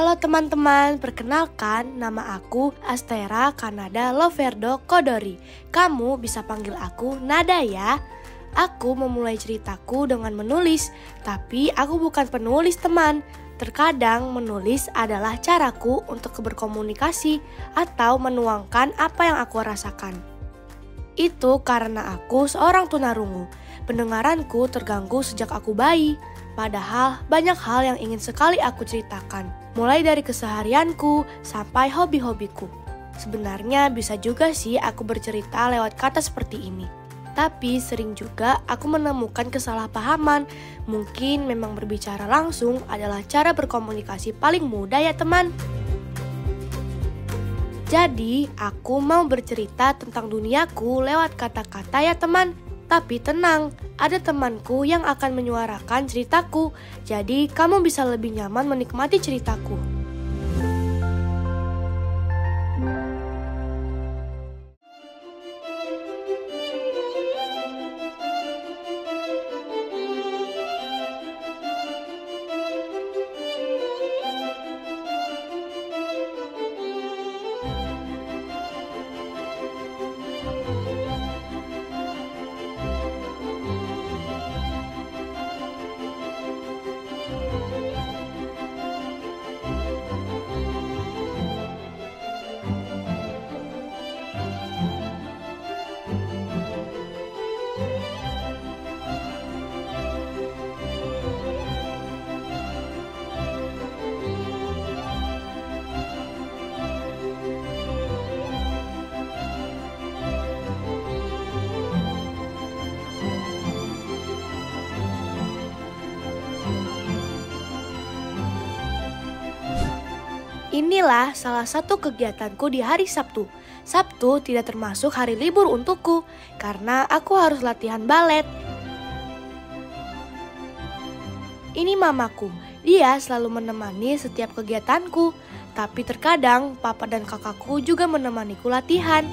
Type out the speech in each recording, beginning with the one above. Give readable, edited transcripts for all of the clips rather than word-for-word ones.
Halo teman-teman, perkenalkan nama aku Astera Kanada Loverdo Kodori. Kamu bisa panggil aku Nada ya. Aku memulai ceritaku dengan menulis, tapi aku bukan penulis teman. Terkadang menulis adalah caraku untuk berkomunikasi atau menuangkan apa yang aku rasakan. Itu karena aku seorang tunarungu. Pendengaranku terganggu sejak aku bayi. Padahal banyak hal yang ingin sekali aku ceritakan, mulai dari keseharianku sampai hobi-hobiku. Sebenarnya bisa juga sih aku bercerita lewat kata seperti ini. Tapi sering juga aku menemukan kesalahpahaman. Mungkin memang berbicara langsung adalah cara berkomunikasi paling mudah ya teman. Jadi aku mau bercerita tentang duniaku lewat kata-kata ya teman. Tapi tenang, ada temanku yang akan menyuarakan ceritaku. Jadi kamu bisa lebih nyaman menikmati ceritaku. Inilah salah satu kegiatanku di hari Sabtu. Sabtu tidak termasuk hari libur untukku, karena aku harus latihan balet. Ini mamaku, dia selalu menemani setiap kegiatanku. Tapi terkadang papa dan kakakku juga menemaniku latihan.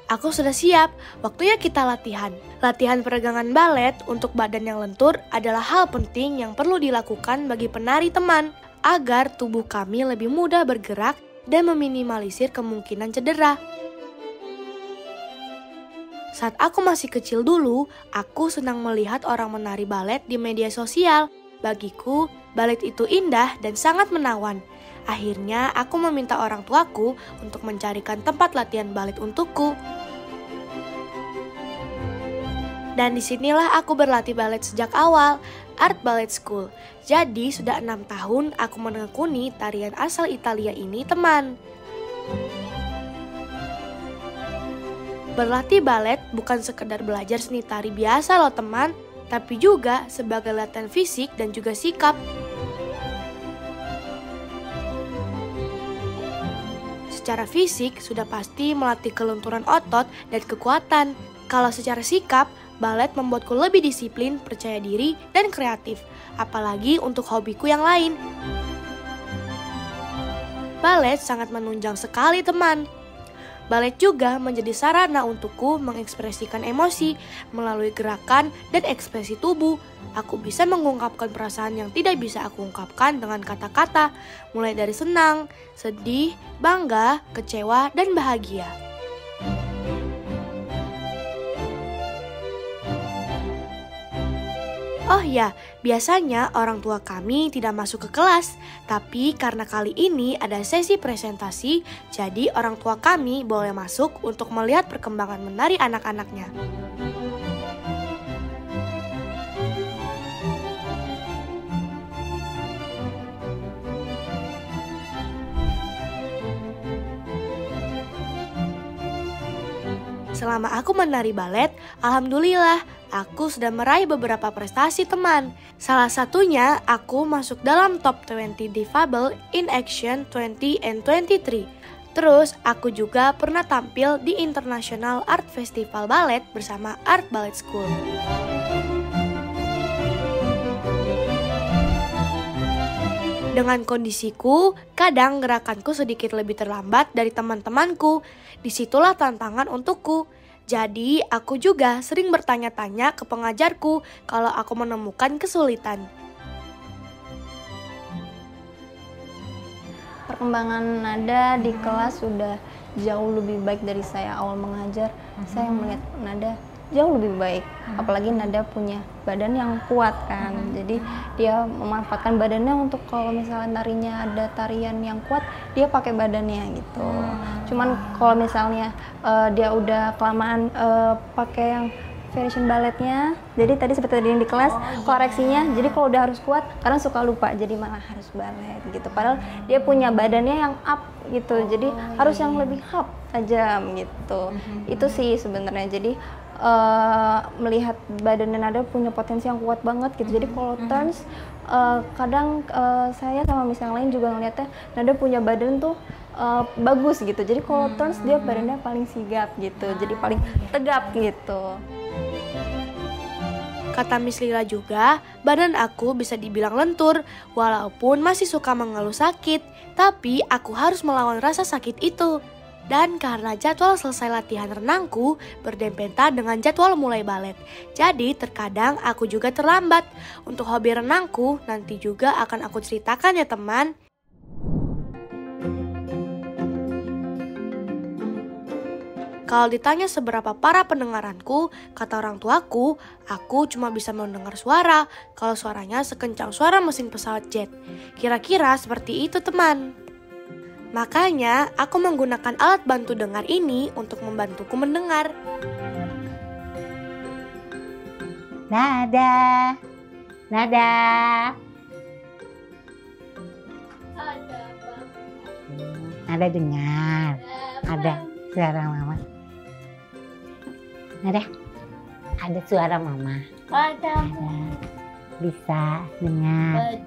Aku sudah siap, waktunya kita latihan. Latihan peregangan balet untuk badan yang lentur adalah hal penting yang perlu dilakukan bagi penari teman, agar tubuh kami lebih mudah bergerak dan meminimalisir kemungkinan cedera. Saat aku masih kecil dulu, aku senang melihat orang menari balet di media sosial. Bagiku, balet itu indah dan sangat menawan. Akhirnya, aku meminta orang tuaku untuk mencarikan tempat latihan balet untukku. Dan disinilah aku berlatih balet sejak awal, Art Ballet School. Jadi sudah 6 tahun aku menekuni tarian asal Italia ini teman. Berlatih balet bukan sekedar belajar seni tari biasa loh teman, tapi juga sebagai latihan fisik dan juga sikap. Secara fisik sudah pasti melatih kelenturan otot dan kekuatan. Kalau secara sikap, balet membuatku lebih disiplin, percaya diri, dan kreatif. Apalagi untuk hobiku yang lain. Balet sangat menunjang sekali teman. Balet juga menjadi sarana untukku mengekspresikan emosi melalui gerakan dan ekspresi tubuh. Aku bisa mengungkapkan perasaan yang tidak bisa aku ungkapkan dengan kata-kata, mulai dari senang, sedih, bangga, kecewa, dan bahagia. Oh ya, biasanya orang tua kami tidak masuk ke kelas, tapi karena kali ini ada sesi presentasi, jadi orang tua kami boleh masuk untuk melihat perkembangan menari anak-anaknya. Selama aku menari balet, alhamdulillah, aku sudah meraih beberapa prestasi teman. Salah satunya, aku masuk dalam top 20 Difabel in Action 20 and 23. Terus, aku juga pernah tampil di International Art Festival Ballet bersama Art Ballet School. Dengan kondisiku, kadang gerakanku sedikit lebih terlambat dari teman-temanku. Disitulah tantangan untukku. Jadi aku juga sering bertanya-tanya ke pengajarku kalau aku menemukan kesulitan. Perkembangan nada di kelas sudah jauh lebih baik dari saya awal mengajar. Saya melihat nada jauh lebih baik, apalagi nada punya badan yang kuat kan. Jadi dia memanfaatkan badannya untuk kalau misalnya narinya ada tarian yang kuat, dia pakai badannya gitu. Cuman kalau misalnya dia udah kelamaan pakai yang variation balletnya, jadi tadi seperti tadi yang di kelas koreksinya, jadi kalau udah harus kuat kadang suka lupa, jadi malah harus ballet gitu, padahal dia punya badannya yang up gitu, jadi harus yang lebih up tajam gitu. Itu sih sebenarnya. Jadi melihat badannya nada punya potensi yang kuat banget gitu. Jadi kalau turns kadang saya sama miss yang lain juga ngeliatnya nada punya badan tuh bagus gitu. Jadi kalau turns dia badannya paling sigap gitu, jadi paling tegap gitu. Kata Miss Lila juga, badan aku bisa dibilang lentur, walaupun masih suka mengeluh sakit, tapi aku harus melawan rasa sakit itu. Dan karena jadwal selesai latihan renangku berdempetan dengan jadwal mulai balet, jadi terkadang aku juga terlambat. Untuk hobi renangku nanti juga akan aku ceritakan ya teman. Kalau ditanya seberapa parah pendengaranku, kata orang tuaku, aku cuma bisa mendengar suara kalau suaranya sekencang suara mesin pesawat jet. Kira-kira seperti itu teman. Makanya aku menggunakan alat bantu dengar ini untuk membantuku mendengar. Nada, nada. Nada dengar. Ada suara mama. Ada suara mama. Ada. Bisa dengar.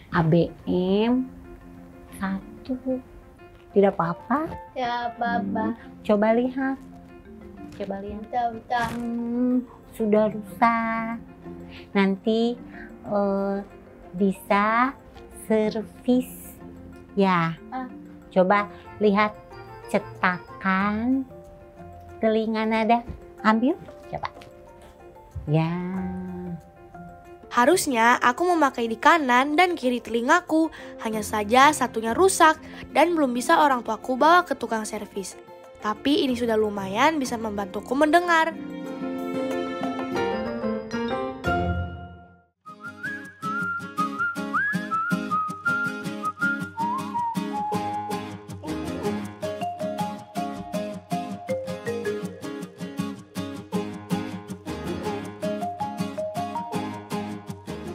ABM 1. Tidak apa-apa. Ya Baba. Coba lihat. Sudah rusak. Nanti bisa servis ya. Coba lihat cetakan telinga nada. Ambil, coba. Ya. Harusnya aku memakai di kanan dan kiri telingaku, hanya saja satunya rusak dan belum bisa orang tuaku bawa ke tukang servis. Tapi ini sudah lumayan bisa membantuku mendengar.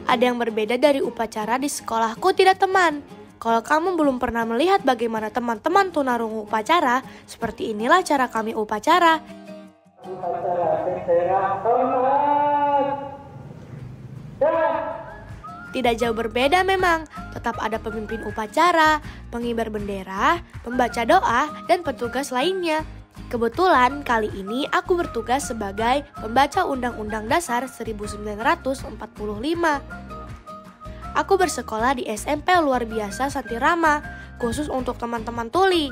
Ada yang berbeda dari upacara di sekolahku tidak teman. Kalau kamu belum pernah melihat bagaimana teman-teman tunarungu upacara, seperti inilah cara kami upacara. Tidak jauh berbeda memang, tetap ada pemimpin upacara, pengibar bendera, pembaca doa, dan petugas lainnya. Kebetulan kali ini aku bertugas sebagai pembaca Undang-Undang Dasar 1945. Aku bersekolah di SMP luar biasa Santirama, khusus untuk teman-teman tuli.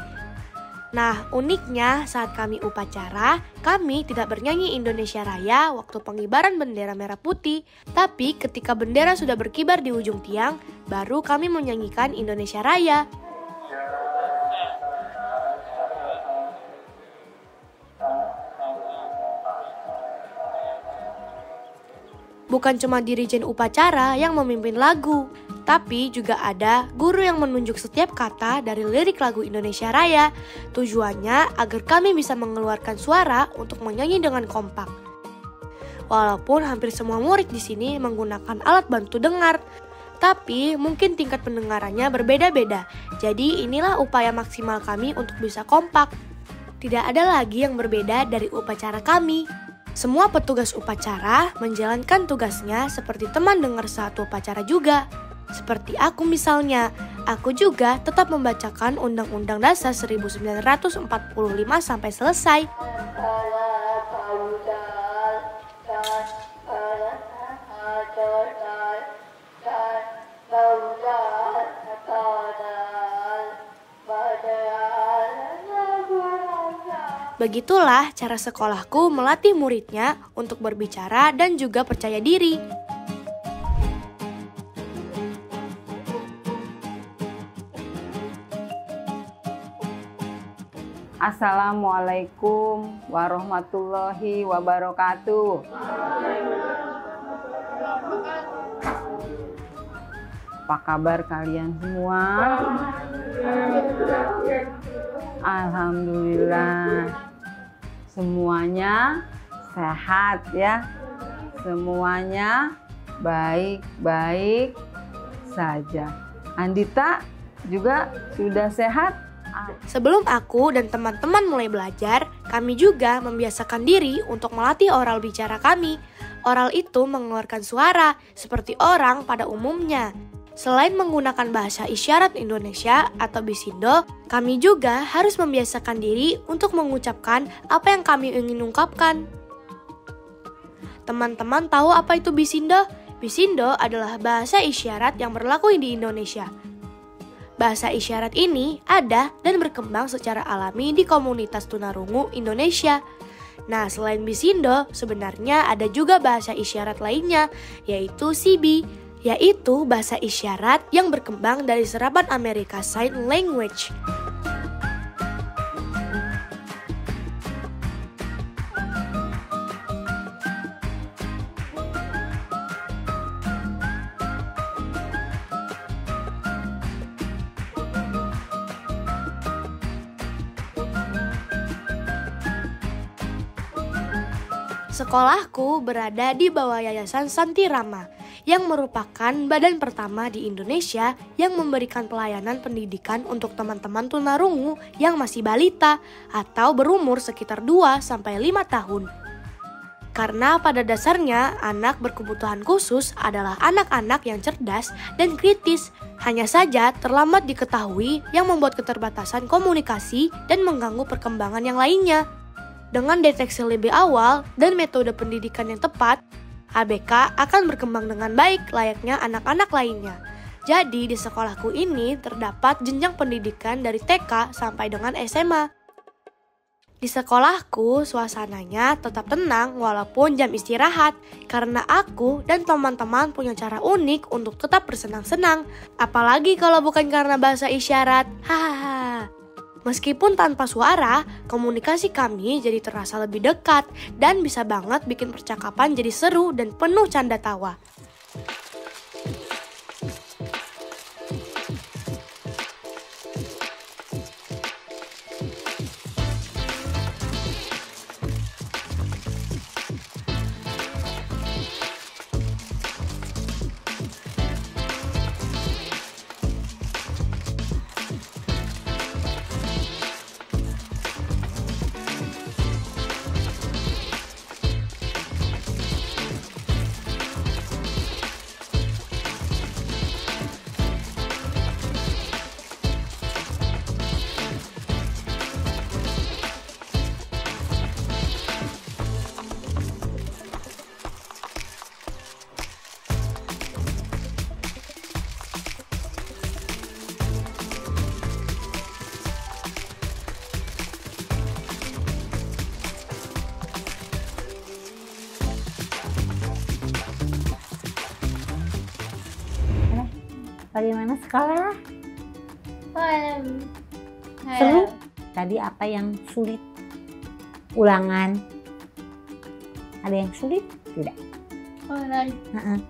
Nah, uniknya saat kami upacara, kami tidak bernyanyi Indonesia Raya waktu pengibaran bendera merah putih, tapi ketika bendera sudah berkibar di ujung tiang, baru kami menyanyikan Indonesia Raya. Bukan cuma dirijen upacara yang memimpin lagu, tapi juga ada guru yang menunjuk setiap kata dari lirik lagu Indonesia Raya. Tujuannya agar kami bisa mengeluarkan suara untuk menyanyi dengan kompak. Walaupun hampir semua murid di sini menggunakan alat bantu dengar, tapi mungkin tingkat pendengarannya berbeda-beda. Jadi inilah upaya maksimal kami untuk bisa kompak. Tidak ada lagi yang berbeda dari upacara kami. Semua petugas upacara menjalankan tugasnya seperti teman dengar saat upacara juga. Seperti aku misalnya, aku juga tetap membacakan Undang-Undang Dasar 1945 sampai selesai. Begitulah cara sekolahku melatih muridnya untuk berbicara dan juga percaya diri. Assalamualaikum warahmatullahi wabarakatuh. Apa kabar kalian semua? Alhamdulillah. Semuanya sehat ya. Semuanya baik-baik saja. Andita juga sudah sehat? Sebelum aku dan teman-teman mulai belajar, kami juga membiasakan diri untuk melatih oral bicara kami. Oral itu mengeluarkan suara seperti orang pada umumnya. Selain menggunakan bahasa isyarat Indonesia atau Bisindo, kami juga harus membiasakan diri untuk mengucapkan apa yang kami ingin ungkapkan. Teman-teman tahu apa itu Bisindo? Bisindo adalah bahasa isyarat yang berlaku di Indonesia. Bahasa isyarat ini ada dan berkembang secara alami di komunitas tunarungu Indonesia. Nah, selain Bisindo, sebenarnya ada juga bahasa isyarat lainnya, yaitu Sibi, yaitu bahasa isyarat yang berkembang dari serapan Amerika Sign Language. Sekolahku berada di bawah Yayasan Santi Rama, yang merupakan badan pertama di Indonesia yang memberikan pelayanan pendidikan untuk teman-teman tunarungu yang masih balita atau berumur sekitar 2-5 tahun. Karena pada dasarnya anak berkebutuhan khusus adalah anak-anak yang cerdas dan kritis, hanya saja terlambat diketahui yang membuat keterbatasan komunikasi dan mengganggu perkembangan yang lainnya. Dengan deteksi lebih awal dan metode pendidikan yang tepat, ABK akan berkembang dengan baik layaknya anak-anak lainnya. Jadi di sekolahku ini terdapat jenjang pendidikan dari TK sampai dengan SMA. Di sekolahku suasananya tetap tenang walaupun jam istirahat, karena aku dan teman-teman punya cara unik untuk tetap bersenang-senang, apalagi kalau bukan karena bahasa isyarat. Hahaha. Meskipun tanpa suara, komunikasi kami jadi terasa lebih dekat dan bisa banget bikin percakapan jadi seru dan penuh canda tawa. Bagaimana sekolah? Seru? Tadi apa yang sulit? Ulangan? Ada yang sulit? Tidak?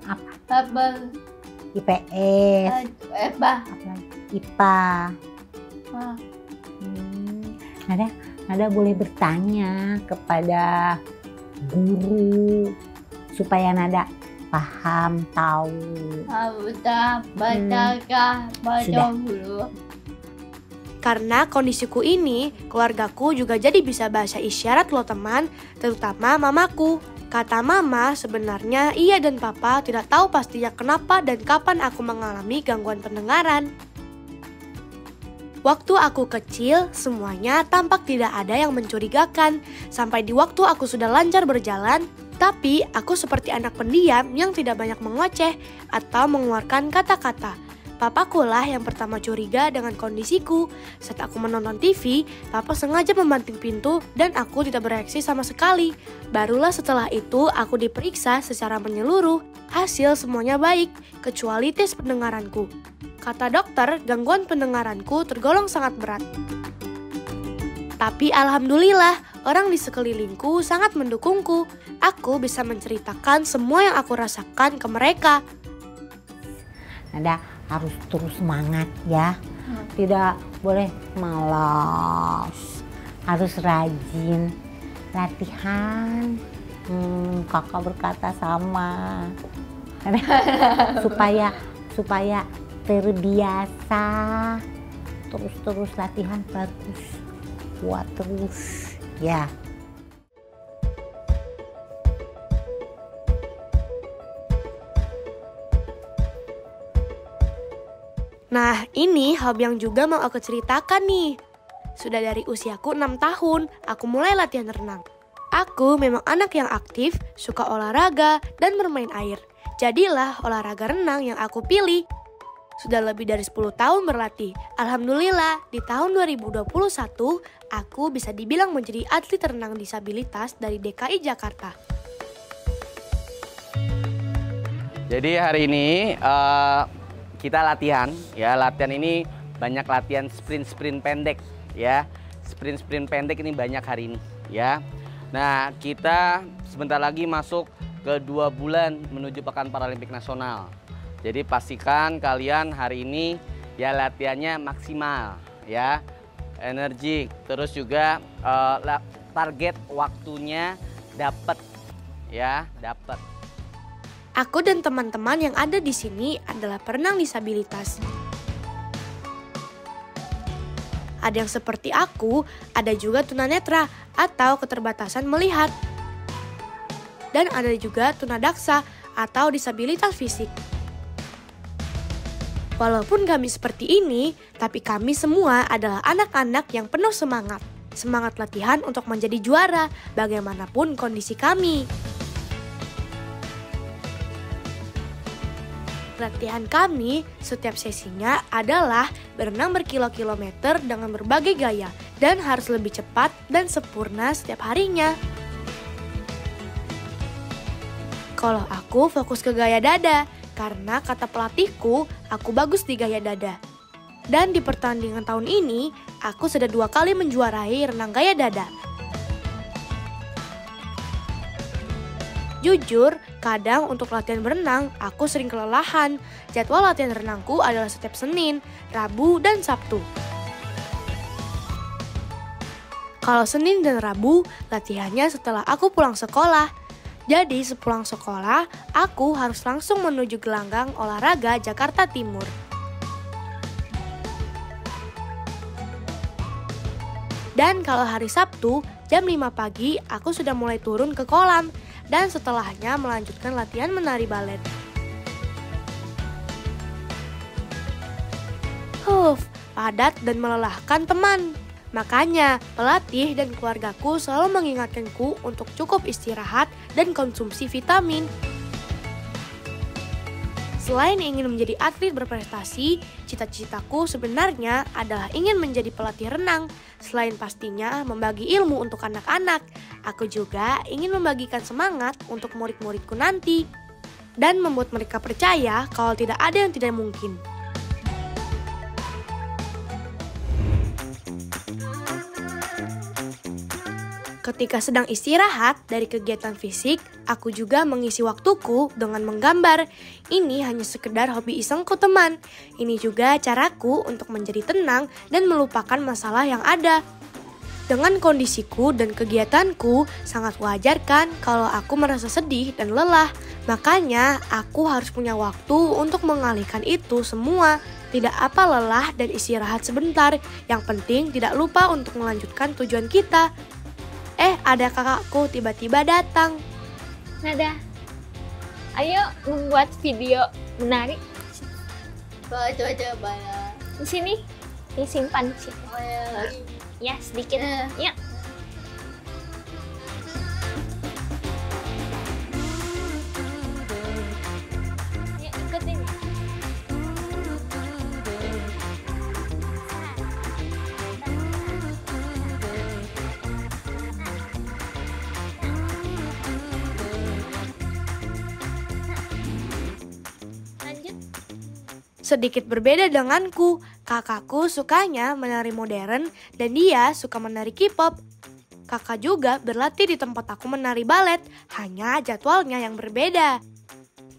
Apa? IPS? IPA? Nada boleh bertanya kepada guru supaya Nada paham, tahu. Karena kondisiku ini, keluargaku juga jadi bisa bahasa isyarat loh teman, terutama mamaku. Kata mama, sebenarnya ia dan papa tidak tahu pastinya kenapa dan kapan aku mengalami gangguan pendengaran. Waktu aku kecil, semuanya tampak tidak ada yang mencurigakan. Sampai di waktu aku sudah lancar berjalan, tapi aku seperti anak pendiam yang tidak banyak mengoceh atau mengeluarkan kata-kata. Papakulah yang pertama curiga dengan kondisiku. Saat aku menonton TV, papa sengaja membanting pintu dan aku tidak bereaksi sama sekali. Barulah setelah itu aku diperiksa secara menyeluruh. Hasil semuanya baik, kecuali tes pendengaranku. Kata dokter, gangguan pendengaranku tergolong sangat berat. Tapi alhamdulillah, orang di sekelilingku sangat mendukungku. Aku bisa menceritakan semua yang aku rasakan ke mereka. Nada harus terus semangat ya. Tidak boleh malas. Harus rajin latihan. Kakak berkata sama. supaya terbiasa. Terus latihan bagus. Kuat terus ya. Nah, ini hobi yang juga mau aku ceritakan nih. Sudah dari usiaku 6 tahun, aku mulai latihan renang. Aku memang anak yang aktif, suka olahraga, dan bermain air. Jadilah olahraga renang yang aku pilih. Sudah lebih dari 10 tahun berlatih. Alhamdulillah, di tahun 2021, aku bisa dibilang menjadi atlet renang disabilitas dari DKI Jakarta. Jadi hari ini kita latihan, ya. Latihan ini banyak latihan sprint pendek, ya. Sprint pendek ini banyak hari ini, ya. Nah, kita sebentar lagi masuk ke 2 bulan menuju Pekan Paralimpik Nasional. Jadi pastikan kalian hari ini ya latihannya maksimal, ya. Energik, terus juga target waktunya dapat, ya, dapat. Aku dan teman-teman yang ada di sini adalah perenang disabilitas. Ada yang seperti aku, ada juga tunanetra atau keterbatasan melihat. Dan ada juga tunadaksa atau disabilitas fisik. Walaupun kami seperti ini, tapi kami semua adalah anak-anak yang penuh semangat. Semangat latihan untuk menjadi juara, bagaimanapun kondisi kami. Latihan kami setiap sesinya adalah berenang berkilo-kilometer dengan berbagai gaya dan harus lebih cepat dan sempurna setiap harinya. Kalau aku fokus ke gaya dada, karena kata pelatihku, aku bagus di gaya dada. Dan di pertandingan tahun ini, aku sudah 2 kali menjuarai renang gaya dada. Jujur, kadang untuk latihan berenang, aku sering kelelahan. Jadwal latihan renangku adalah setiap Senin, Rabu, dan Sabtu. Kalau Senin dan Rabu, latihannya setelah aku pulang sekolah. Jadi sepulang sekolah, aku harus langsung menuju gelanggang olahraga Jakarta Timur. Dan kalau hari Sabtu, jam 5 pagi, aku sudah mulai turun ke kolam. Dan setelahnya melanjutkan latihan menari balet. Padat dan melelahkan teman. Makanya, pelatih dan keluargaku selalu mengingatkanku untuk cukup istirahat dan konsumsi vitamin. Selain ingin menjadi atlet berprestasi, cita-citaku sebenarnya adalah ingin menjadi pelatih renang. Selain pastinya membagi ilmu untuk anak-anak, aku juga ingin membagikan semangat untuk murid-muridku nanti. Dan membuat mereka percaya kalau tidak ada yang tidak mungkin. Ketika sedang istirahat dari kegiatan fisik, aku juga mengisi waktuku dengan menggambar. Ini hanya sekedar hobi isengku teman. Ini juga caraku untuk menjadi tenang dan melupakan masalah yang ada. Dengan kondisiku dan kegiatanku, sangat wajar kan kalau aku merasa sedih dan lelah. Makanya aku harus punya waktu untuk mengalihkan itu semua. Tidak apa lelah dan istirahat sebentar. Yang penting tidak lupa untuk melanjutkan tujuan kita. Ada kakakku tiba-tiba datang. Nada, ayo membuat video menarik. Coba. Di sini, disimpan di sini. Ya, sedikit. Ya. Yuk, ikutin. Sedikit berbeda denganku, kakakku sukanya menari modern dan dia suka menari K-pop. Kakak juga berlatih di tempat aku menari balet, hanya jadwalnya yang berbeda.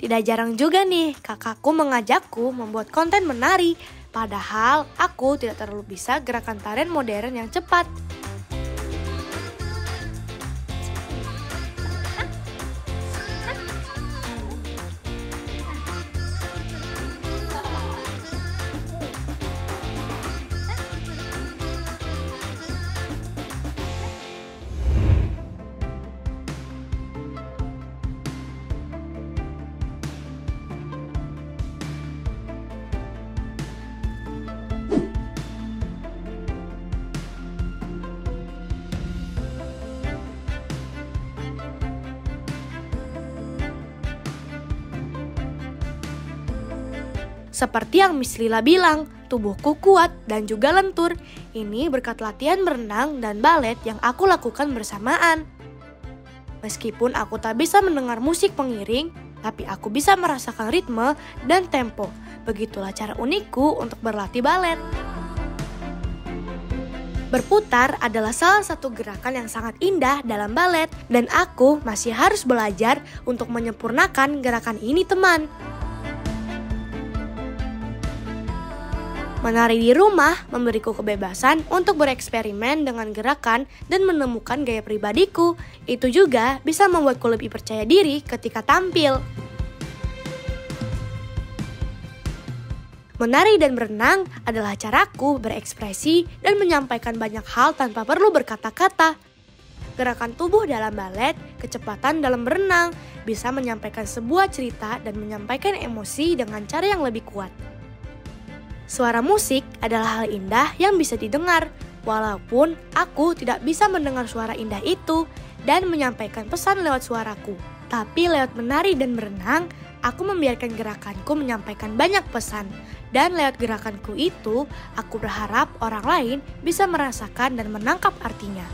Tidak jarang juga nih, kakakku mengajakku membuat konten menari, padahal aku tidak terlalu bisa gerakan tarian modern yang cepat. Seperti yang Miss Lila bilang, tubuhku kuat dan juga lentur. Ini berkat latihan berenang dan balet yang aku lakukan bersamaan. Meskipun aku tak bisa mendengar musik pengiring, tapi aku bisa merasakan ritme dan tempo. Begitulah cara unikku untuk berlatih balet. Berputar adalah salah satu gerakan yang sangat indah dalam balet, dan aku masih harus belajar untuk menyempurnakan gerakan ini, teman. Menari di rumah memberiku kebebasan untuk bereksperimen dengan gerakan dan menemukan gaya pribadiku. Itu juga bisa membuatku lebih percaya diri ketika tampil. Menari dan berenang adalah caraku berekspresi dan menyampaikan banyak hal tanpa perlu berkata-kata. Gerakan tubuh dalam balet, kecepatan dalam berenang, bisa menyampaikan sebuah cerita dan menyampaikan emosi dengan cara yang lebih kuat. Suara musik adalah hal indah yang bisa didengar, walaupun aku tidak bisa mendengar suara indah itu dan menyampaikan pesan lewat suaraku. Tapi lewat menari dan berenang, aku membiarkan gerakanku menyampaikan banyak pesan. Dan lewat gerakanku itu, aku berharap orang lain bisa merasakan dan menangkap artinya.